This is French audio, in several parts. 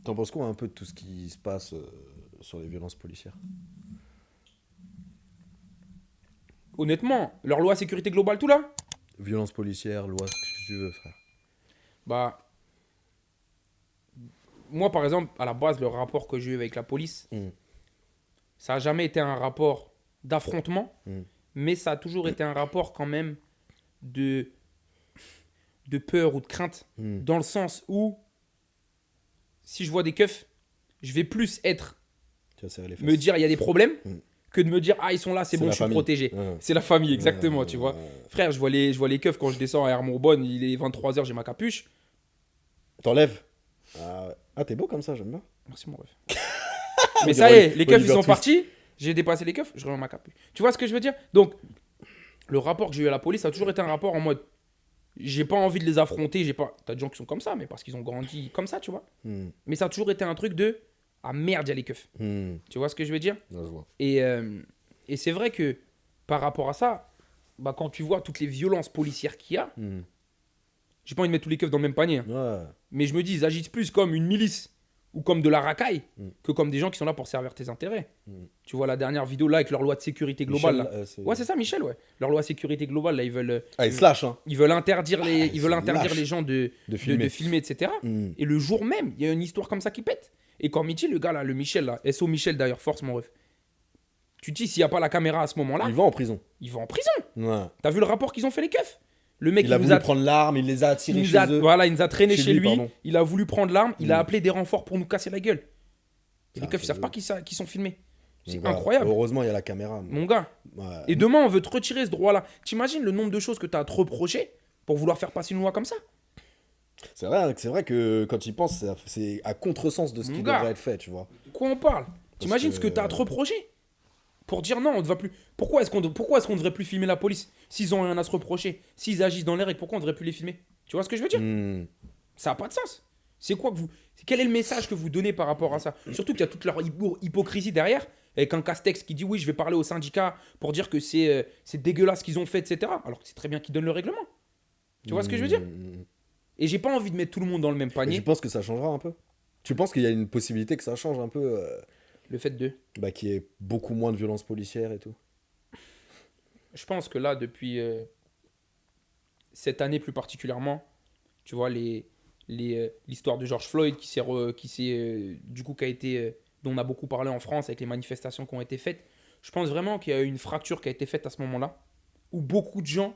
T'en penses quoi un peu de tout ce qui se passe sur les violences policières? Honnêtement, leur loi sécurité globale, tout là, Violences policières, loi, ce que tu veux, frère. bah, moi par exemple, à la base, le rapport que j'ai eu avec la police, Mm. ça a jamais été un rapport d'affrontement, Mm. mais ça a toujours été un rapport quand même de, de peur ou de crainte, Mm. dans le sens où, si je vois des keufs, je vais plus être, Tu vas serrer les me fesses. dire il y a des problèmes, Mm. que de me dire ah ils sont là, c'est bon, la je suis famille. protégé. Ouais. C'est la famille, exactement, tu vois. Ouais. Frère, je vois les keufs quand je descends à Hermont-Bonne, il est 23h, j'ai ma capuche. T'enlèves. Ah, t'es beau comme ça, j'aime bien. Merci mon ref. Mais ça y est, les keufs ils Oliver sont Twist. partis, j'ai dépassé les keufs, je remets ma capuche. Tu vois ce que je veux dire? Donc, le rapport que j'ai eu à la police, ça a toujours été un rapport en mode j'ai pas envie de les affronter, j'ai pas. T'as des gens qui sont comme ça, mais parce qu'ils ont grandi comme ça, tu vois. Mm. Mais ça a toujours été un truc de ah merde, il y a les keufs. Mm. Tu vois ce que je veux dire? Là, je vois. Et c'est vrai que par rapport à ça, bah, quand tu vois toutes les violences policières qu'il y a, Mm. j'ai pas envie de mettre tous les keufs dans le même panier, hein. Ouais. Mais je me dis, ils agissent plus comme une milice ou comme de la racaille Mm. que comme des gens qui sont là pour servir tes intérêts. Mm. Tu vois la dernière vidéo là avec leur loi de sécurité globale. Michel, Là. Ouais, c'est ça, Michel, ouais. Leur loi de sécurité globale, là, ils veulent, Ah, il se lâche, hein. ils veulent interdire les, Ah, ils veulent c'est interdire lâche les gens de filmer. filmer, etc. Mm. Et le jour même, il y a une histoire comme ça qui pète. Et quand Mitty, le gars là, le Michel là, SO Michel d'ailleurs, force mon ref. Tu te dis, s'il n'y a pas la caméra à ce moment-là, Il va en prison. il va en prison. Ouais. T'as vu le rapport qu'ils ont fait les keufs? Le mec, Il a nous voulu a, prendre l'arme, il les a attirés il nous chez a- eux. voilà, il nous a traîné Chez chez lui, lui. pardon. Il a voulu prendre l'arme. Il a Mm. appelé des renforts pour nous casser la gueule. Et Ça, les keufs, ils c'est savent pas eux. qui sont filmés. C'est Mon gars, incroyable, Heureusement, il y a la caméra. mon gars. Ouais. Et demain, on veut te retirer ce droit-là. T'imagines le nombre de choses que t'as à te reprocher pour vouloir faire passer une loi comme ça? C'est vrai que quand tu y penses, c'est à contresens de ce Mon qui gars. devrait être fait, tu vois. De quoi on parle? T'imagines que- ce que t'as à te reprocher? Pour dire non, on ne va plus. Pourquoi est-ce qu'on devrait plus filmer la police s'ils ont rien à se reprocher? S'ils agissent dans les règles, pourquoi on devrait plus les filmer? Tu vois ce que je veux dire? Mm. Ça n'a pas de sens. C'est quoi que vous. Quel est le message que vous donnez par rapport à ça? Surtout qu'il y a toute leur hypocrisie derrière, avec un Castex qui dit oui, je vais parler au syndicat pour dire que c'est dégueulasse ce qu'ils ont fait, etc. Alors que c'est très bien qu'ils donnent le règlement. Tu vois ce que je veux dire? Mm. Et j'ai pas envie de mettre tout le monde dans le même Et tu panier. penses que ça changera un peu? Tu penses qu'il y a une possibilité que ça change un peu, Le fait de. qu'il y ait beaucoup moins de violences policières et tout? Je pense que là, depuis cette année plus particulièrement, tu vois, l'histoire de George Floyd dont on a beaucoup parlé en France avec les manifestations qui ont été faites, je pense vraiment qu'il y a eu une fracture qui a été faite à ce moment-là, où beaucoup de gens,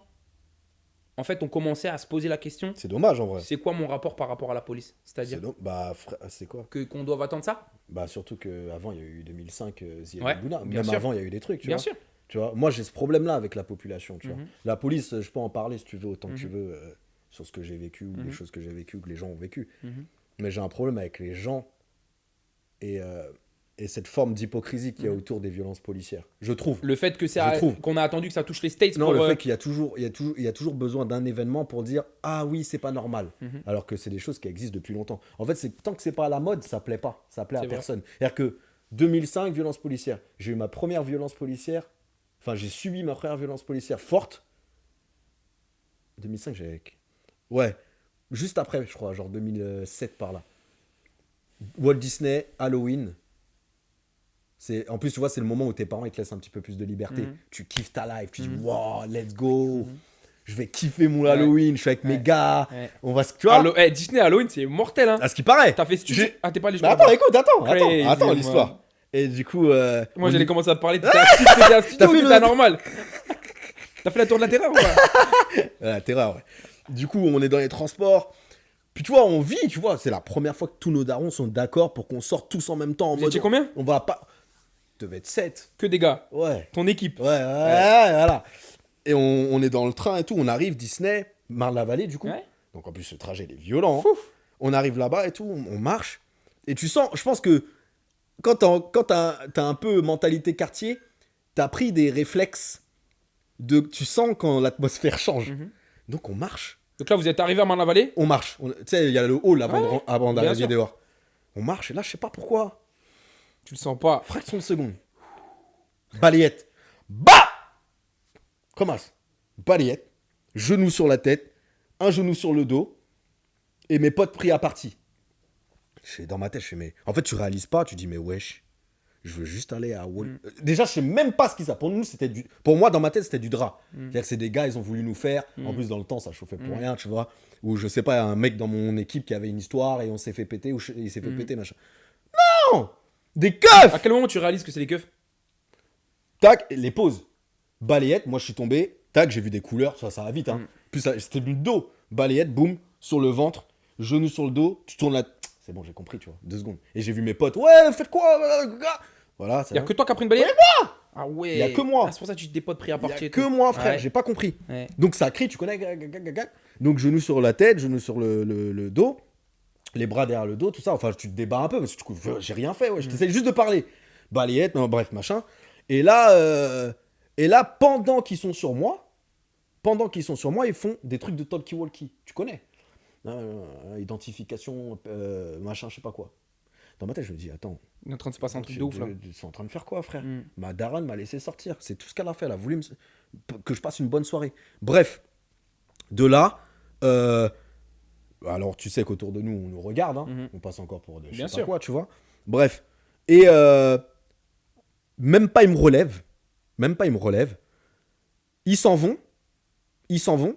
en fait, ont commencé à se poser la question, C'est dommage en vrai. c'est quoi mon rapport par rapport à la police? C'est-à-dire C'est quoi? qu'on doit attendre ça? Surtout qu'avant, il y a eu 2005, Ziad Ouais, Bouna. bien Même sûr. avant, il y a eu des trucs, tu Bien vois. sûr. Tu vois, moi, j'ai ce problème-là avec la population, tu vois. Mhm. La police, je peux en parler si tu veux, autant que tu Mhm. veux, sur ce que j'ai vécu, ou les Mhm. choses que j'ai vécues, que les gens ont vécues. Mhm. Mais j'ai un problème avec les gens et, cette forme d'hypocrisie qu'il y a Mhm. autour des violences policières. Je trouve. Le fait que Je trouve. qu'on a attendu que ça touche les States Non, pour... le fait qu'il y a toujours besoin d'un événement pour dire ah oui, c'est pas normal. Mhm. Alors que c'est des choses qui existent depuis longtemps. En fait, tant que c'est pas à la mode, ça plaît pas. Ça plaît à C'est vrai. personne. C'est-à-dire que 2005, violence policière. J'ai eu ma première violence policière. Enfin, j'ai subi ma première violence policière forte. 2005, j'avais. Ouais. Juste après, je crois, genre 2007 par là. Walt Disney, Halloween. En plus, tu vois, c'est le moment où tes parents ils te laissent un petit peu plus de liberté. Mhm. Tu kiffes ta life. Tu dis, Mhm. wow, let's go. Mhm. Je vais kiffer mon Halloween. Je suis avec mes Ouais. gars. Ouais. On va se. Tu vois Disney Halloween, c'est mortel, hein. À ce qui paraît. T'as fait studio. J'ai- Ah, t'es pas allé Mais jusqu'au attends, bout. écoute, Crazy, attends moi. l'histoire. Et du coup. Moi, on j'allais y- commencer à te parler. T'étais à studio T'as ou fait t'étais le- anormal? T'as fait la tour de la terreur ou pas? La terreur, ouais. Du coup, on est dans les transports. Puis tu vois, on vit, tu vois. C'est la première fois que tous nos darons sont d'accord pour qu'on sorte tous en même temps. En Vous mode, étiez combien? on va pas. Devait être 7. Que des gars. Ouais. Ton équipe. Ouais, voilà. Et on est dans le train et tout. On arrive, Disney, Marne-la-Vallée, du coup. Ouais. Donc en plus, ce trajet, il est violent. hein. Fou. On arrive là-bas et tout, on marche. Et tu sens, je pense que quand t'as un peu mentalité quartier, t'as pris des réflexes tu sens quand l'atmosphère change. Mhm. Donc on marche. Donc là, vous êtes arrivé à Marne-la-Vallée. On marche. Tu sais, il y a le hall Ouais, avant bien d'arriver sûr. dehors. On marche et là, je sais pas pourquoi. Tu le sens pas. Fraction de seconde. Balayette. Bah Commence. Balayette. Genou sur la tête. Un genou sur le dos. Et mes potes pris à partie. Dans ma tête, je fais, mais. En fait, tu réalises pas, tu dis, mais wesh, je veux juste aller à Wall. Déjà, je sais même pas ce qu'ils ça. Pour nous, c'était du. Pour moi, dans ma tête, c'était du drap. C'est-à-dire que c'est des gars, ils ont voulu nous faire. En plus, dans le temps, ça chauffait pour rien, tu vois. Ou je sais pas, un mec dans mon équipe qui avait une histoire et on s'est fait péter, ou il s'est fait péter, machin. Non! Des keufs! À quel moment tu réalises que c'est des keufs? Tac, les pauses. Balayette, moi je suis tombé. Tac, j'ai vu des couleurs, ça va vite. Hein. Puis c'était du dos. Balayette, boum, sur le ventre, genou sur le dos, tu tournes la. C'est bon, j'ai compris, tu vois, 2 secondes. Et j'ai vu mes potes, ouais, faites quoi? Voilà, Y'a que toi qui as pris une balayette? Ah ouais. Y a que moi. Ah, c'est pour ça que tu des potes pris à partir. Y a que moi, frère, Ouais. j'ai pas compris. Ouais. Donc ça crie, tu connais. Donc genou sur la tête, genou sur le dos, les bras derrière le dos, tout ça. Enfin, tu te débats un peu parce que du coup, j'ai rien fait, ouais. Je t'essaye juste de parler. Balayette, non, bref, machin. Et là, pendant qu'ils sont sur moi, ils font des trucs de talkie-walkie. Tu connais. Identification, machin, je sais pas quoi. Dans ma tête, je me dis, attends. Il est en train de se passer un truc de ouf là. Ils sont en train de faire quoi, frère? Ma daronne m'a laissé sortir. C'est tout ce qu'elle a fait. Elle a voulu que je passe une bonne soirée. Bref, de là, alors tu sais qu'autour de nous, on nous regarde. Hein. On passe encore pour de je Bien sais sûr. pas quoi, tu vois. Bref. Et même pas ils me relèvent. Ils s'en vont.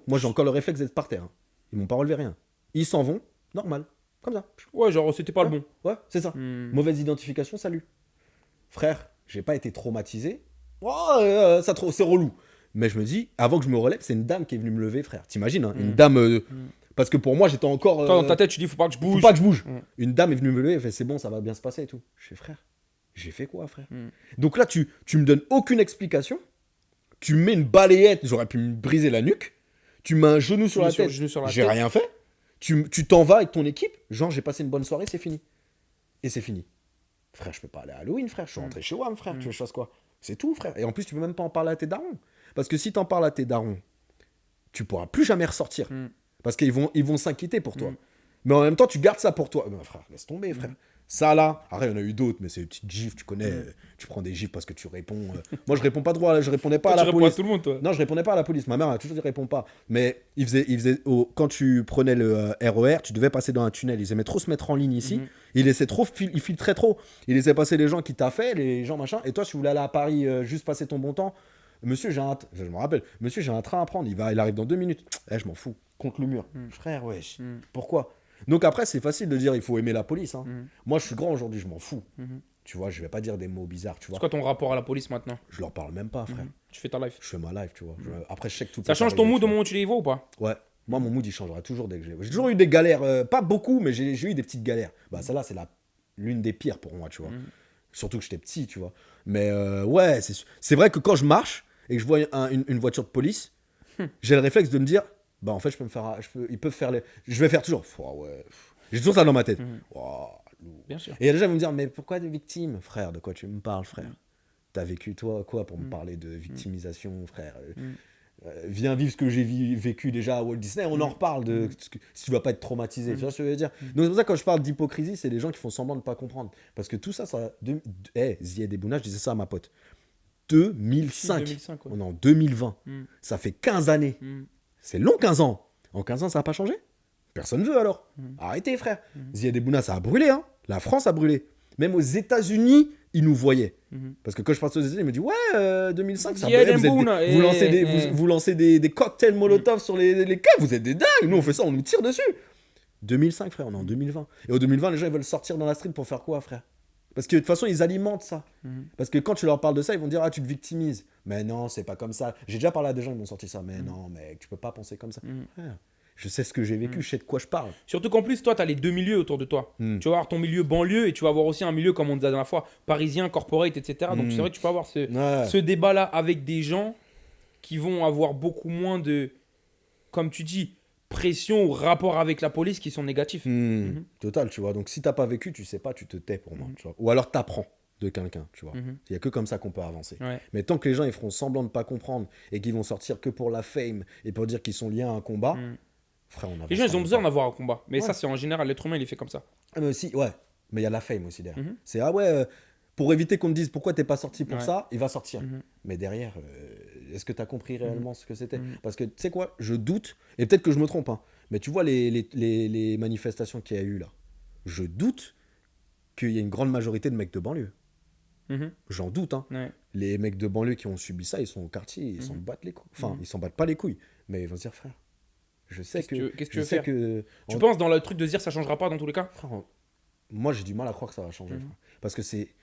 Moi, j'ai encore le réflexe d'être par terre. Hein. Ils m'ont pas relevé rien. Ils s'en vont. Normal. Comme ça. Ouais, genre c'était pas le bon. Ouais, c'est ça. Mauvaise identification, salut. Frère, j'ai pas été traumatisé. Oh, c'est relou. Mais je me dis, avant que je me relève, c'est une dame qui est venue me lever, frère. T'imagines, hein, une dame. Parce que pour moi, j'étais encore. Toi, dans ta tête, tu dis, faut pas que je bouge. Faut pas que je bouge. Une dame est venue me lever, elle fait, c'est bon, ça va bien se passer et tout. Je fais, frère, j'ai fait quoi, frère? Donc là, tu me donnes aucune explication. Tu mets une balayette, j'aurais pu me briser la nuque. Tu mets un genou sur la tête. J'ai rien fait. Tu t'en vas avec ton équipe, genre j'ai passé une bonne soirée, c'est fini. Et c'est fini. Frère, je peux pas aller à Halloween, frère, je suis rentré chez WAM, frère, tu veux que je fasse quoi? C'est tout, frère. Et en plus, tu peux même pas en parler à tes darons. Parce que si t'en parles à tes darons, tu pourras plus jamais ressortir. Parce qu'ils vont s'inquiéter pour toi. Mais en même temps, tu gardes ça pour toi. Mais frère, laisse tomber, frère. Ça là, après, il y en a eu d'autres, mais c'est des petites gifs, tu connais. Tu prends des gifs parce que tu réponds. Moi, je réponds pas droit, je répondais pas à la Tu réponds police. à tout le monde, toi. Non, je répondais pas à la police. Ma mère a toujours dit réponds pas. Mais quand tu prenais le RER, tu devais passer dans un tunnel. Ils aimaient trop se mettre en ligne ici. Ils filtraient trop. Ils laissaient passer les gens qui t'a fait, les gens machin. Et toi, si tu voulais aller à Paris, juste passer ton bon temps, monsieur, je me rappelle, monsieur, j'ai un train à prendre. Il arrive dans 2 minutes. Je m'en fous. Contre le mur. Frère, wesh. Pourquoi? Donc après, c'est facile de dire il faut aimer la police. Hein. Moi, je suis grand aujourd'hui, je m'en fous. Tu vois, je vais pas dire des mots bizarres, tu vois. C'est quoi ton rapport à la police maintenant? Je leur parle même pas, frère. Tu fais ta life. Je fais ma life, tu vois. Après, je sais que tout Ça change ton mood au moment où tu les vois ou pas? Ouais. Moi, mon mood, il changera toujours dès que j'ai toujours eu des galères. Pas beaucoup, mais j'ai eu des petites galères. Bah, celle-là, c'est l'une des pires pour moi, tu vois. Surtout que j'étais petit, tu vois. Mais ouais, c'est vrai que quand je marche et que je vois une voiture de police, j'ai le réflexe de me dire, bah, en fait, ils peuvent faire les. Je vais faire toujours. Ouais. J'ai toujours ça dans ma tête. Bien sûr. Et il y a des gens qui vont me dire, mais pourquoi des victimes? Frère, de quoi tu me parles, frère? T'as vécu, toi, quoi, pour me parler de victimisation, frère? Viens vivre ce que j'ai vécu déjà à Walt Disney, on en reparle de si tu vas pas être traumatisé, tu vois ce que je veux dire? Donc c'est pour ça que quand je parle d'hypocrisie, c'est les gens qui font semblant de pas comprendre. Parce que tout ça, Zied Ebouna, je disais ça à ma pote. 2005. 2005, ouais. On est en 2020. Ça fait 15 années. C'est long, 15 ans. En 15 ans, ça n'a pas changé? Personne veut alors. Arrêtez, frère. Zied Ebouna, ça a brûlé, hein. La France a brûlé. Même aux États-Unis, ils nous voyaient. Parce que quand je passe aux États-Unis, ils me disent ouais, 2005, ça Zied brûlait. Ebouna, Vous lancez des cocktails Molotov sur les cas. Vous êtes des dingues. Nous, on fait ça, on nous tire dessus. 2005, frère, on est en 2020. Et au 2020, les gens, ils veulent sortir dans la street pour faire quoi, frère? Parce que de toute façon, ils alimentent ça. Parce que quand tu leur parles de ça, ils vont dire ah, tu te victimises. Mais non, c'est pas comme ça. J'ai déjà parlé à des gens qui m'ont sorti ça. Mais non, mec, tu peux pas penser comme ça. Frère, je sais ce que j'ai vécu, je sais de quoi je parle. Surtout qu'en plus, toi, tu as les deux milieux autour de toi. Tu vas avoir ton milieu banlieue et tu vas avoir aussi un milieu, comme on disait la dernière fois, parisien, corporate, etc. Donc c'est vrai que tu peux avoir ce débat-là avec des gens qui vont avoir beaucoup moins de, comme tu dis, pression ou rapport avec la police qui sont négatifs. Total, tu vois. Donc si t'as pas vécu, tu sais pas, tu te tais pour moi. Tu vois. Ou alors t'apprends de quelqu'un, tu vois. Il y a que comme ça qu'on peut avancer. Ouais. Mais tant que les gens ils feront semblant de pas comprendre et qu'ils vont sortir que pour la fame et pour dire qu'ils sont liés à un combat, frère, on avance. Les gens, ils ont besoin d'avoir un combat. Mais Ouais. ça, c'est en général, l'être humain, il est fait comme ça. Ah, mais aussi, ouais. Mais il y a la fame aussi derrière. C'est ah ouais, pour éviter qu'on te dise pourquoi t'es pas sorti pour ça, il va sortir. Mais derrière, est-ce que t'as compris réellement ce que c'était? Parce que tu sais quoi, je doute, et peut-être que je me trompe, hein, mais tu vois les manifestations qu'il y a eu là, je doute qu'il y a une grande majorité de mecs de banlieue. Mhm. J'en doute, hein. Ouais. Les mecs de banlieue qui ont subi ça, ils sont au quartier, ils s'en battent les couilles. Enfin, ils s'en battent pas les couilles, mais ils vont se dire, frère, je sais Qu'est-ce que tu je veux sais faire que... Tu penses dans le truc de se dire ça changera pas dans tous les cas? Frère, moi, j'ai du mal à croire que ça va changer, frère. Parce que c'est...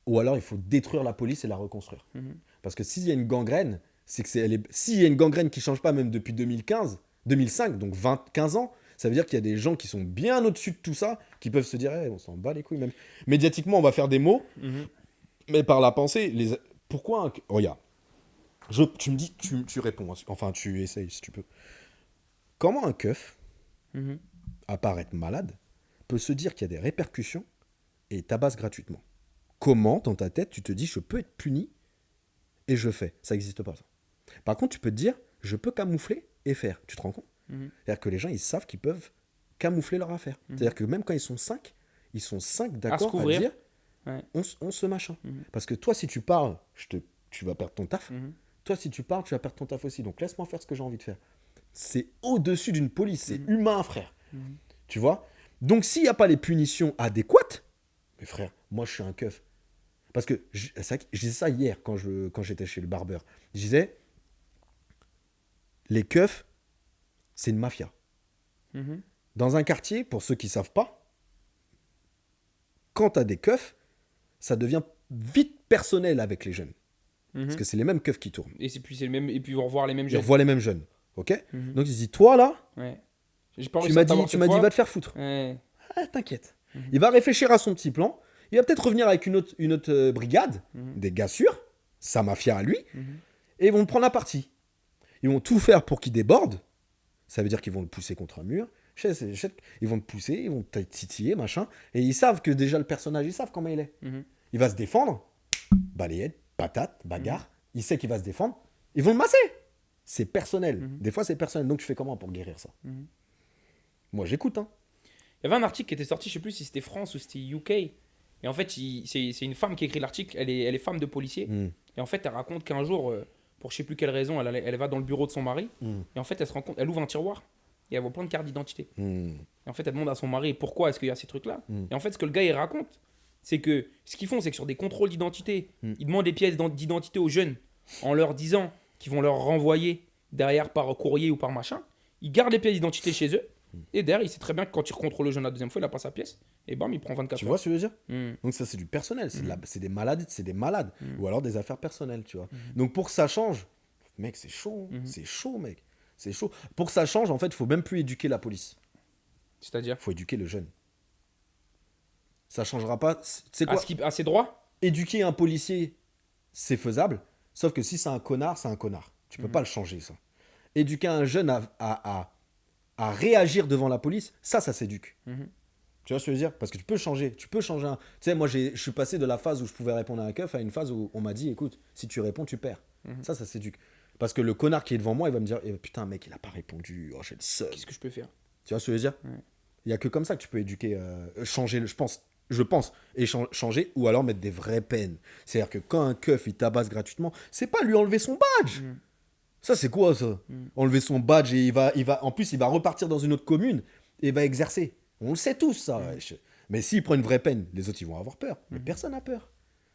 Ou alors, il faut détruire la police et la reconstruire. Mhm. Parce que s'il y a une gangrène, c'est que s'il y a une gangrène qui change pas même depuis 2005, donc 15 ans, ça veut dire qu'il y a des gens qui sont bien au-dessus de tout ça, qui peuvent se dire, hey, on s'en bat les couilles même. Médiatiquement, on va faire des mots, Mhm. mais par la pensée, pourquoi regarde, tu me dis, tu réponds, enfin tu essayes si tu peux. Comment un keuf, Mhm. à part être malade, peut se dire qu'il y a des répercussions et tabasse gratuitement? Comment, dans ta tête, tu te dis, je peux être puni et je fais? Ça n'existe pas, ça. Par contre, tu peux te dire, je peux camoufler et faire. Tu te rends compte? C'est-à-dire que les gens, ils savent qu'ils peuvent camoufler leur affaire. C'est-à-dire que même quand ils sont 5 d'accord à couvrir. dire, Ouais. on se machin. Parce que toi, si tu parles, tu vas perdre ton taf. Toi, si tu parles, tu vas perdre ton taf aussi. Donc, laisse-moi faire ce que j'ai envie de faire. C'est au-dessus d'une police. C'est humain, frère. Tu vois? Donc, s'il n'y a pas les punitions adéquates, mais frère, moi, je suis un keuf. Parce que je disais ça hier quand j'étais chez le barbeur. Je disais, les keufs, c'est une mafia. Mhm. Dans un quartier, pour ceux qui ne savent pas, quand tu as des keufs, ça devient vite personnel avec les jeunes. Parce que c'est les mêmes keufs qui tournent. Et puis c'est le même, et puis ils vont revoir les mêmes Ils jeunes. revoient les mêmes jeunes. Ok. Donc ils se disent, toi là, Ouais. J'ai pas tu réussi m'as à dit, t'avoir cette fois. va te faire foutre. Ouais. Ah, t'inquiète. Il va réfléchir à son petit plan. Il va peut-être revenir avec une autre brigade, des gars sûrs, sa mafia à lui, et ils vont le prendre à partie. Ils vont tout faire pour qu'il déborde. Ça veut dire qu'ils vont le pousser contre un mur. Ils vont le pousser, ils vont te titiller, machin. Et ils savent que déjà le personnage, ils savent comment il est. Il va se défendre. Balayette, patate, bagarre. Il sait qu'il va se défendre. Ils vont le masser. C'est personnel. Des fois, c'est personnel. Donc, tu fais comment pour guérir ça? Moi, j'écoute. Hein. Il y avait un article qui était sorti, je sais plus si c'était France ou c'était UK. Et en fait, c'est une femme qui écrit l'article. Elle est femme de policier. Et en fait, elle raconte qu'un jour, pour je sais plus quelle raison, elle va dans le bureau de son mari. Et en fait, elle se rend compte, elle ouvre un tiroir et elle voit plein de cartes d'identité. Et en fait, elle demande à son mari pourquoi est-ce qu'il y a ces trucs-là. Et en fait, ce que le gars il raconte, c'est que ce qu'ils font, c'est que sur des contrôles d'identité, ils demandent des pièces d'identité aux jeunes en leur disant qu'ils vont leur renvoyer derrière par courrier ou par machin. Ils gardent les pièces d'identité chez eux. Et derrière, il sait très bien que quand il contrôle le jeune la deuxième fois, il n'a pas sa pièce. Et bam, il prend 24 Tu heures. vois ce que je veux dire? Donc ça, c'est du personnel. C'est des malades, ou alors des affaires personnelles, tu vois. Donc pour que ça change, mec, c'est chaud. C'est chaud, mec. C'est chaud. Pour que ça change, en fait, il faut même plus éduquer la police. C'est-à-dire Il faut éduquer le jeune. Ça changera pas. C'est quoi? à ses droits. Éduquer un policier, c'est faisable. Sauf que si c'est un connard, c'est un connard. Tu peux pas le changer, ça. Éduquer un jeune à réagir devant la police, ça s'éduque. Tu vois ce que je veux dire? Parce que tu peux changer un... Tu sais, moi, je suis passé de la phase où je pouvais répondre à un keuf à une phase où on m'a dit, écoute, si tu réponds, tu perds. Ça s'éduque. Parce que le connard qui est devant moi, il va me dire, putain, mec, il a pas répondu. Oh, j'ai le seum. Qu'est-ce que je peux faire? Tu vois ce que je veux dire? Il y a que comme ça que tu peux éduquer, changer, je pense, et changer, ou alors mettre des vraies peines. C'est-à-dire que quand un keuf, il tabasse gratuitement, c'est pas lui enlever son badge. Ça, c'est quoi, ça? Enlever son badge et en plus, il va repartir dans une autre commune et il va exercer. On le sait tous, ça. Mais s'il prend une vraie peine, les autres, ils vont avoir peur. Mais personne n'a peur.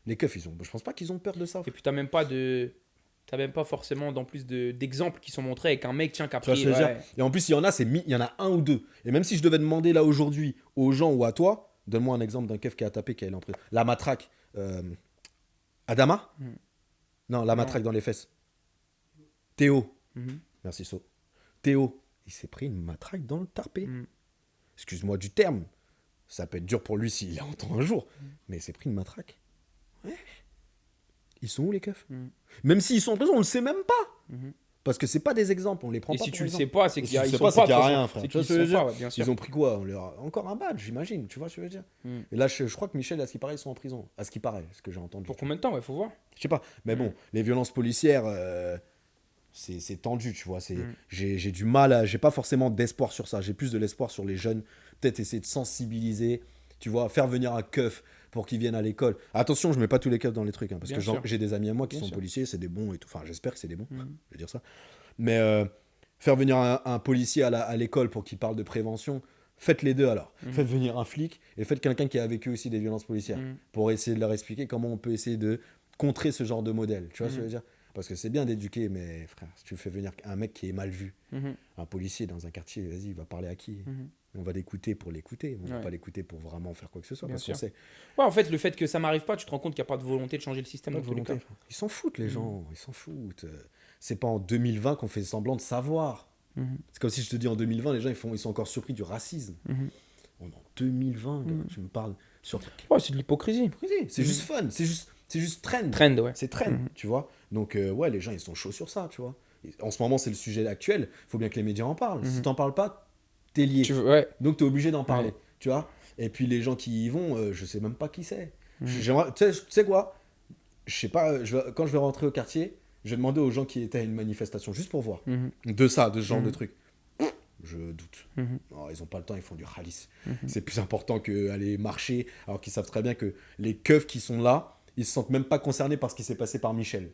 Les keufs, je pense pas qu'ils ont peur de ça. Et puis, t'as même pas forcément, en plus d'exemples qui sont montrés avec un mec, tiens, qui a Tu vois pris... ce que je veux dire? Et en plus, il y en a un ou deux. Et même si je devais demander là aujourd'hui aux gens ou à toi, donne-moi un exemple d'un keuf qui a tapé, qui est allé en prison. La matraque. Adama? Non, la matraque dans les fesses. Théo. Merci, So. Théo, il s'est pris une matraque dans le tarpé. Excuse-moi du terme. Ça peut être dur pour lui s'il entend un jour. Mais il s'est pris une matraque. Ouais. Ils sont où, les keufs? Même s'ils sont en prison, on le sait même pas. Parce que c'est pas des exemples, on les prend Et pas si pour tu le exemple. sais pas, c'est Et qu'il si y a, tu ils sais sont pas, c'est pas, qu'il y a de toute rien, façon. frère. C'est Tu vois qu'ils ce que je veux sont dire? pas, bien sûr. Ils ont pris quoi? Encore un badge, j'imagine. Tu vois ce que je veux dire? Et là, je crois que Michel, à ce qui paraît, ils sont en prison. À ce qui paraît, ce que j'ai entendu. Pour combien de temps? Ouais, faut voir. Je sais pas. Mais bon, les violences policières, c'est tendu, tu vois. J'ai du mal j'ai pas forcément d'espoir sur ça. J'ai plus de l'espoir sur les jeunes. Peut-être essayer de sensibiliser, tu vois, faire venir un keuf pour qu'ils viennent à l'école. Attention, je mets pas tous les keufs dans les trucs, hein, parce Bien que sûr. j'ai des amis à moi qui Bien sont sûr. policiers, c'est des bons et tout. Enfin, j'espère que c'est des bons, je vais dire ça. Mais faire venir un policier à l'école pour qu'il parle de prévention, Faites les deux alors. Faites venir un flic et faites quelqu'un qui a vécu aussi des violences policières pour essayer de leur expliquer comment on peut essayer de contrer ce genre de modèle. Tu vois ce que je veux dire? Parce que c'est bien d'éduquer, mais frère, si tu fais venir un mec qui est mal vu, un policier dans un quartier, vas-y, il va parler à qui? On va l'écouter pour l'écouter, on va pas l'écouter pour vraiment faire quoi que ce soit. Bien Parce qu'on sûr. sait. Ouais, en fait, le fait que ça m'arrive pas, tu te rends compte qu'il n'y a pas de volonté de changer le système Pas dans de tous les volonté, cas. frère. Ils s'en foutent, les gens, ils s'en foutent. C'est pas en 2020 qu'on fait semblant de savoir. C'est comme si je te dis en 2020, les gens ils sont encore surpris du racisme. En 2020, gars, tu me parles sur. Ouais, c'est de l'hypocrisie. C'est juste fun, c'est juste trend. Trend, ouais. C'est trend, tu vois. Donc, ouais, les gens, ils sont chauds sur ça, tu vois. Et en ce moment, c'est le sujet actuel. Il faut bien que les médias en parlent. Si t'en parles pas, t'es lié. Ouais. Donc, t'es obligé d'en parler, Ouais. tu vois. Et puis, les gens qui y vont, je sais même pas qui c'est. Tu sais quoi? Je sais pas, quand je vais rentrer au quartier, je vais demander aux gens qui étaient à une manifestation, juste pour voir. De ce genre de truc. Je doute. Non, ils ont pas le temps, ils font du khalis. C'est plus important qu'aller marcher, alors qu'ils savent très bien que les keufs qui sont là, ils se sentent même pas concernés par ce qui s'est passé par Michel.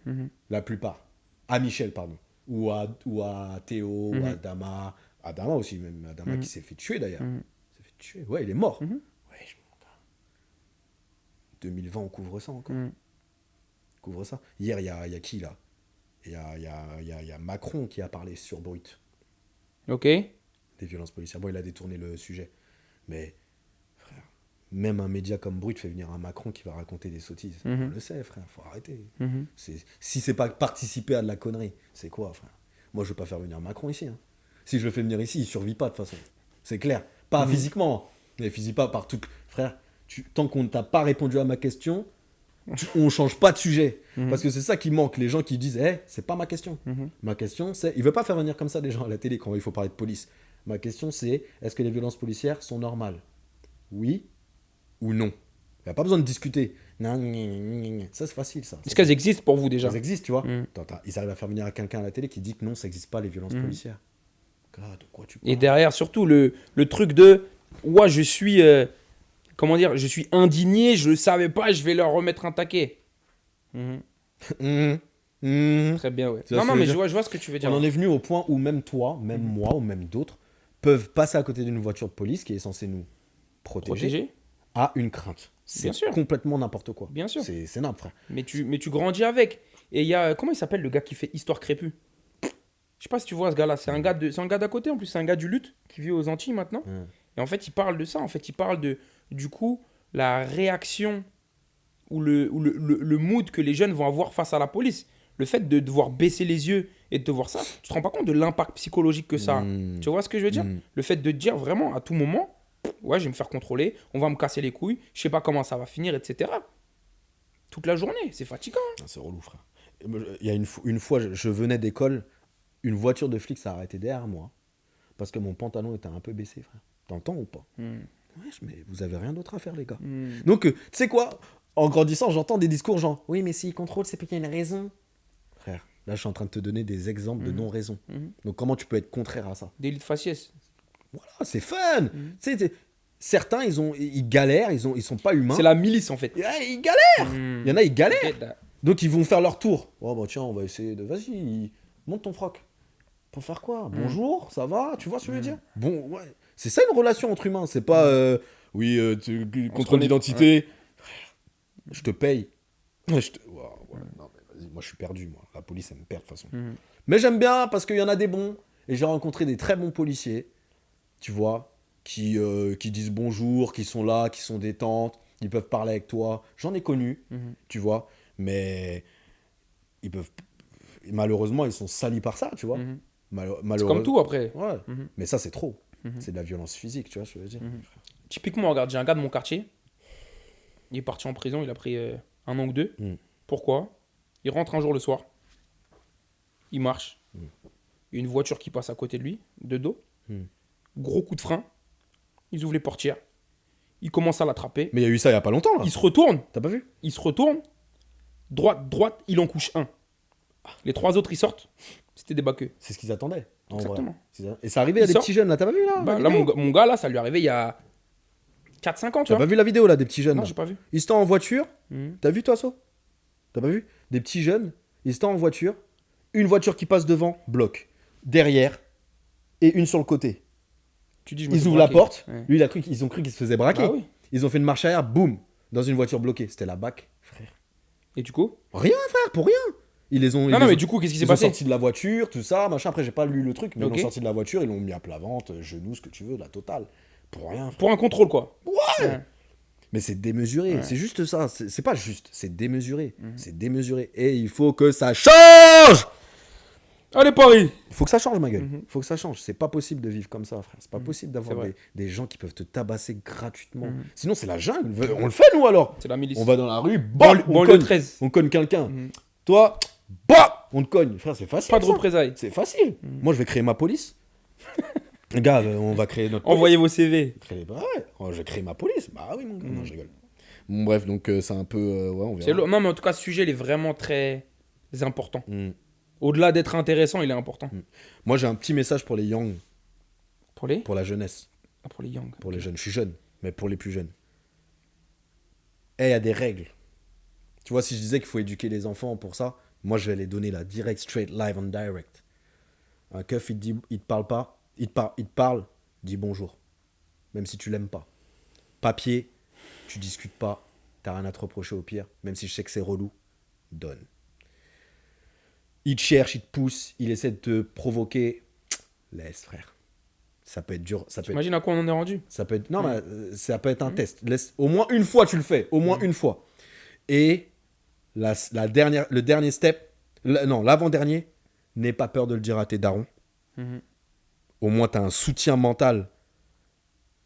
La plupart. À Michel, pardon. Ou à Théo, ou à Adama. Adama aussi, même. Adama qui s'est fait tuer d'ailleurs. S'est fait tuer. Ouais, il est mort. Ouais, 2020, on couvre ça encore. On couvre ça. Hier, il y a qui là? Il y a Macron qui a parlé sur Brut. Ok. Des violences policières. Bon, il a détourné le sujet. Mais, frère, même un média comme Brut fait venir un Macron qui va raconter des sottises. On le sait, frère, faut arrêter. Si c'est pas participer à de la connerie, c'est quoi, frère? Moi, je veux pas faire venir Macron ici. Hein. Si je le fais venir ici, il survit pas de toute façon. C'est clair. Pas physiquement, mais physiquement pas par tout. Frère, tant qu'on ne t'a pas répondu à ma question, on change pas de sujet. Parce que c'est ça qui manque. Les gens qui disent, c'est pas ma question. Ma question, c'est. Il veut pas faire venir comme ça des gens à la télé quand il faut parler de police. Ma question, c'est est-ce que les violences policières sont normales? Oui ou non? Il n'y a pas besoin de discuter. Non, ça, c'est facile, ça. Est-ce qu'elles existent pour vous déjà? Elles existent, tu vois. Ils arrivent à faire venir quelqu'un à la télé qui dit que non, ça n'existe pas, les violences policières. God, de quoi tu parles? Et derrière, surtout, le truc de ouais, je suis. Comment dire? Je suis indigné, je le savais pas, je vais leur remettre un taquet. Très bien, ouais. Tu vois ce que Non, mais je je veux vois ce que tu veux dire. On en est venu au point où même toi, même moi, ou même d'autres, peuvent passer à côté d'une voiture de police qui est censée nous protéger. À une crainte. C'est Bien sûr. complètement n'importe quoi. Bien sûr. C'est n'importe, frère. Mais tu grandis avec. Et il y a. Comment il s'appelle le gars qui fait Histoire crépue? Je sais pas si tu vois ce gars-là. C'est un gars d'à côté en plus. C'est un gars du lutte qui vit aux Antilles maintenant. Et en fait, il parle de ça. En fait, il parle de, du coup, la réaction ou le mood que les jeunes vont avoir face à la police. Le fait de devoir baisser les yeux et de voir ça, tu te rends pas compte de l'impact psychologique que ça a. Tu vois ce que je veux dire? Le fait de te dire vraiment à tout moment, ouais, je vais me faire contrôler, on va me casser les couilles, je sais pas comment ça va finir, etc. Toute la journée, c'est fatigant. C'est relou, frère. Il y a une fois, je venais d'école, une voiture de flic s'est arrêtée derrière moi parce que mon pantalon était un peu baissé, frère. T'entends ou pas? Ouais, mais vous avez rien d'autre à faire, les gars. Donc, tu sais quoi? En grandissant, j'entends des discours genre oui, mais s'il contrôle, c'est parce qu'il y a une raison. Frère, là, je suis en train de te donner des exemples de non-raison. Donc, comment tu peux être contraire à ça? Délit de faciès. Voilà, c'est fun. Tu sais, certains, ils galèrent, ils sont pas humains. C'est la milice en fait. Ouais, ils galèrent. Il y en a, ils galèrent. Là. Donc, ils vont faire leur tour. Oh, bah tiens, on va essayer de. Vas-y, monte ton froc. Pour faire quoi? Bonjour, ça va? Tu vois ce que je veux dire? Bon, ouais. C'est ça une relation entre humains. C'est pas. Oui, contrôle d'identité. Je te paye. Ouais, non, mais vas-y, moi je suis perdu, moi. La police, elle me perd de toute façon. Mais j'aime bien parce qu'il y en a des bons. Et j'ai rencontré des très bons policiers, tu vois, qui disent bonjour, qui sont là, qui sont détentes, ils peuvent parler avec toi. J'en ai connu, tu vois, mais ils peuvent. Malheureusement, ils sont salis par ça, tu vois. C'est comme tout après. Ouais, mais ça, c'est trop. C'est de la violence physique, tu vois ce que je veux dire. Typiquement, regarde, j'ai un gars de mon quartier. Il est parti en prison, il a pris 1 an ou 2. Pourquoi? Il rentre un jour le soir. Il marche. Il y a une voiture qui passe à côté de lui, de dos. Gros coup de frein. Ils ouvrent les portières. Il commence à l'attraper. Mais il y a eu ça il y a pas longtemps, là. Il se retourne. T'as pas vu? Il se retourne. Droite, il en couche un. Les 3 autres, ils sortent. C'était des baqueux. C'est ce qu'ils attendaient. En Exactement. vrai. Et ça arrivait à des petits jeunes, là. T'as pas vu, là? Bah, là, mon gars, là, ça lui est arrivé il y a 4-5 ans, tu T'as vois. pas vu la vidéo, là, des petits jeunes? Non, là j'ai pas vu. Ils étaient en voiture. T'as vu, toi, So? T'as pas vu? Des petits jeunes, ils étaient en voiture. Une voiture qui passe devant, bloque. Derrière. Et une sur le côté. Tu dis, je me Ils fais ouvrent la braquer. porte. Ouais. Lui, ils ont cru qu'il se faisait braquer. Ah oui. Ils ont fait une marche arrière, boum, dans une voiture bloquée. C'était la BAC, frère. Et du coup Rien, frère, pour rien. Ils les ont. Non, mais du coup, qu'est-ce qui s'est Ils ont passé? sorti de la voiture, tout ça, machin. Après, j'ai pas lu le truc, mais ils Ok. l'ont sorti de la voiture, ils l'ont mis à plat ventre, genoux, ce que tu veux, la totale. Pour rien, frère. Pour un contrôle, quoi. Ouais. Mais c'est démesuré, Ouais. c'est juste ça. C'est pas juste, c'est démesuré. Mhm. C'est démesuré. Et il faut que ça change. Allez, Paris. Il faut que ça change, ma gueule. Mhm. Il faut que ça change. C'est pas possible de vivre comme ça, frère. C'est pas Mhm. possible C'est d'avoir vrai. des gens qui peuvent te tabasser gratuitement. Mhm. Sinon, c'est la jungle. On le fait, nous, alors. C'est la milice. On va dans la rue, bam, on Banlieue cogne. 13. On cogne quelqu'un. Mhm. Toi, bah, on te cogne. Frère, c'est facile. Pas de ça. représailles. C'est facile. Mhm. Moi, je vais créer ma police. Les gars, on va créer notre police. Envoyez vos CV. Bah ouais, je vais créer ma police. Bah oui, mon gars. Mhm. Non, je rigole. Bon, bref, donc c'est un peu. Ouais, on verra. C'est non, mais en tout cas, ce sujet, il est vraiment très important. Mm. Au-delà d'être intéressant, il est important. Moi, j'ai un petit message pour les young, Pour les pour la jeunesse, pour les young. pour les jeunes. Je suis jeune, mais pour les plus jeunes. Il y a des règles. Tu vois, si je disais qu'il faut éduquer les enfants pour ça, moi, je vais les donner là, direct, straight, live on direct. Un keuf, il te parle pas, il te parle, dis bonjour. Même si tu l'aimes pas. Papier, tu discutes pas, t'as rien à te reprocher au pire, même si je sais que c'est relou, donne. Il te cherche, il te pousse, il essaie de te provoquer, laisse, frère. Ça peut être dur, T'imagines à quoi on en est rendu? ça peut être, non, mais, ça peut être un Mhm. test. Laisse, au moins une fois, tu le fais, au moins Mhm. une fois. Et la dernière, le dernier step, non, l'avant-dernier, n'aie pas peur de le dire à tes darons. Mhm. Au moins, tu as un soutien mental,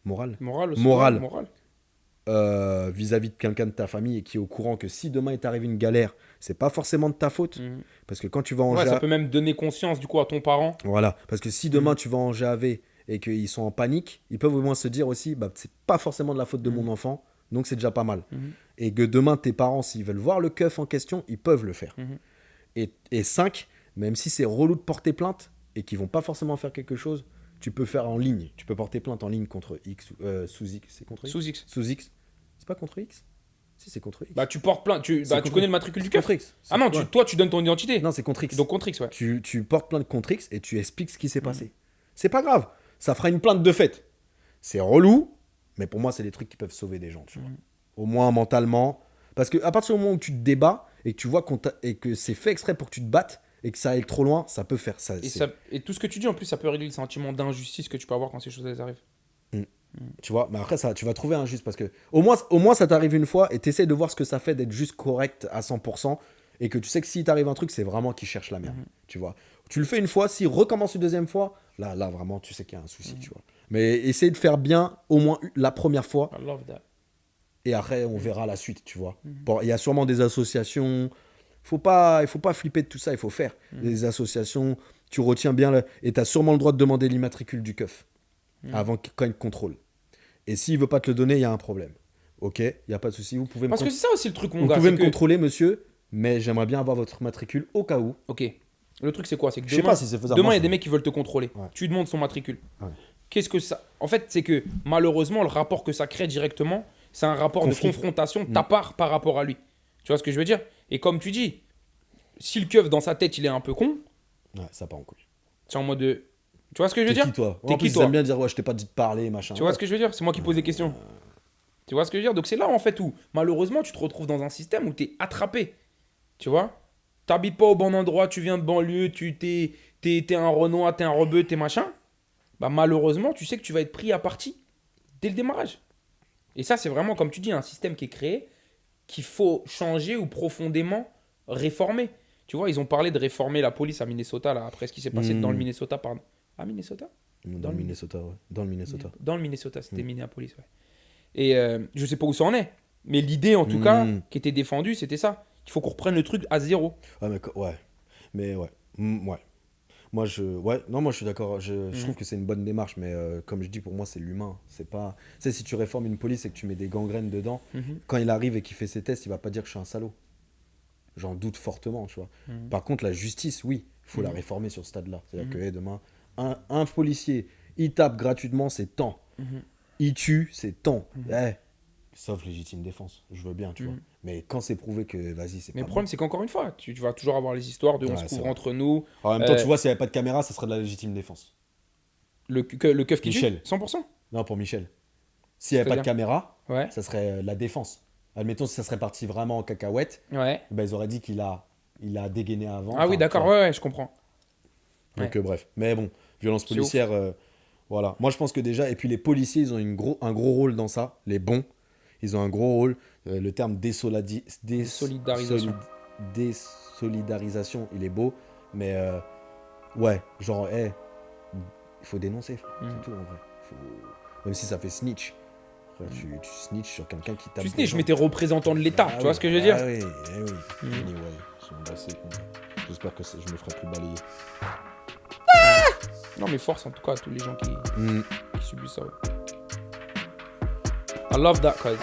moral, Moral aussi. Moral. Ouais, moral. vis-à-vis de quelqu'un de ta famille et qui est au courant que si demain il t'arrive une galère, c'est pas forcément de ta faute. Mhm. Parce que quand tu vas en Ouais, GA ça peut même donner conscience du coup à ton parent. Voilà, parce que si demain Mhm. tu vas en GAV et qu'ils sont en panique, ils peuvent au moins se dire aussi, bah, c'est pas forcément de la faute de mon enfant, donc c'est déjà pas mal. Mhm. Et que demain, tes parents, s'ils veulent voir le keuf en question, ils peuvent le faire. Mhm. Et 5, même si c'est relou de porter plainte et qu'ils vont pas forcément faire quelque chose, tu peux faire en ligne. Tu peux porter plainte en ligne contre X, sous X. C'est contre X Sous X. Sous X. C'est pas contre X Si, c'est contre X. Bah tu portes plainte. Tu C'est contre- connais le matricule du C'est keuf. contre X. Ah non, Ouais. toi tu donnes ton identité. Non, c'est contre X. Donc contre X, ouais. Tu portes plainte contre X et tu expliques ce qui s'est passé. C'est pas grave. Ça fera une plainte de fait. C'est relou, mais pour moi, c'est des trucs qui peuvent sauver des gens. Tu vois. Au moins mentalement. Parce que à partir du moment où tu te débats et que tu vois et que c'est fait exprès pour que tu te battes et que ça aille trop loin, ça peut faire ça. Et tout ce que tu dis en plus, ça peut régler le sentiment d'injustice que tu peux avoir quand ces choses elles arrivent. Tu vois, mais après, ça, tu vas trouver un juste parce que au moins ça t'arrive une fois et t'essaies de voir ce que ça fait d'être juste correct à 100% et que tu sais que si t'arrive un truc, c'est vraiment qu'il cherche la merde. Tu vois. Tu le fais une fois, s'il recommence une deuxième fois, là vraiment, tu sais qu'il y a un souci, tu vois. Mais essaye de faire bien au moins la première fois I love that. et après, on verra la suite, tu vois. Bon, il y a sûrement des associations. Il faut pas flipper de tout ça, il faut faire. Des associations, tu retiens bien et tu as sûrement le droit de demander l'immatricule du keuf avant quand il te contrôle. Et s'il veut pas te le donner, il y a un problème. Ok, il n'y a pas de souci, vous pouvez Parce que c'est ça aussi le truc, mon vous gars. pouvez c'est me que- contrôler, monsieur, mais j'aimerais bien avoir votre matricule au cas où. Ok. Le truc, c'est quoi? C'est que Je sais demain, pas si c'est faisable. demain, il y a Moi, des mecs qui veulent te contrôler. Ouais. Tu lui demandes son matricule. Ouais. Qu'est-ce que ça. En fait, c'est que malheureusement, le rapport que ça crée directement, c'est un rapport Conflit. de confrontation de ta part par rapport à lui. Tu vois ce que je veux dire? Et comme tu dis, si le keuf dans sa tête, il est un peu con, ouais, ça part en couille. c'est en mode de. Tu vois ce que je veux T'es dire? qui, toi T'es En qui, plus, toi ils aiment bien dire, ouais, je t'ai pas dit de parler, machin. Tu vois ce que je veux dire? C'est moi qui pose des questions. Tu vois ce que je veux dire? Donc c'est là en fait où malheureusement tu te retrouves dans un système où tu es attrapé. Tu vois? T'habites pas au bon endroit, tu viens de banlieue, t'es un Renoir, t'es un rebeu, t'es machin. Bah malheureusement tu sais que tu vas être pris à partie dès le démarrage. Et ça c'est vraiment comme tu dis un système qui est créé qu'il faut changer ou profondément réformer. Tu vois, ils ont parlé de réformer la police à Minnesota là, après ce qui s'est passé dans le Minnesota, pardon. À Minnesota? Dans le Minnesota, ouais. Dans le Minnesota. Dans le Minnesota, c'était Minneapolis, ouais. Et je sais pas où ça en est. Mais l'idée, en tout cas, qui était défendue, c'était ça. Il faut qu'on reprenne le truc à zéro. Ouais, mais ouais. Mais ouais. Ouais. Moi, je suis d'accord. Je trouve que c'est une bonne démarche, mais comme je dis, pour moi, c'est l'humain. C'est pas. Tu sais, si tu réformes une police et que tu mets des gangrènes dedans, quand il arrive et qu'il fait ses tests, il va pas dire que je suis un salaud. J'en doute fortement, tu vois. Par contre, la justice, oui, il faut la réformer sur ce stade-là. C'est-à-dire que demain, un policier, il tape gratuitement, c'est temps. Il tue, c'est temps. Sauf légitime défense, je veux bien, tu vois. Mais quand c'est prouvé que, vas-y, c'est Mais pas le problème, c'est qu'encore une fois, tu vas toujours avoir les histoires de on Ouais, se c'est couvre vrai. entre nous. bon. En même temps, tu vois, s'il n'y avait pas de caméra, ça serait de la légitime défense. Le keuf qui Michel. tue 100%. Non, pour Michel. S'il n'y avait pas de C'est-à-dire caméra, Ouais. ça serait la défense. Admettons, si ça serait parti vraiment en cacahuète, Ouais. ben, ils auraient dit qu'il a dégainé avant. Ah oui, Enfin, d'accord, tu vois. ouais, je comprends. Donc, bref. Mais bon, violence C'est policière, voilà. Moi, je pense que déjà, et puis les policiers, ils ont un gros rôle dans ça. Les bons, ils ont un gros rôle. Le terme Désolidarisation. désolidarisation, il est beau. Mais ouais, genre, il faut dénoncer. C'est tout, en vrai. Même si ça fait snitch. Frère, tu snitch sur quelqu'un qui tape. Tu des sais, je gens. m'étais représentant de l'État, Ah tu vois oui, ce que je veux dire? Ah oui, eh oui. Anyway, ils sont assez cons. J'espère que je me ferai plus balayer. Non, mais force en tout cas à tous les gens qui Mm. subissent ça. Ouais. I love that, cause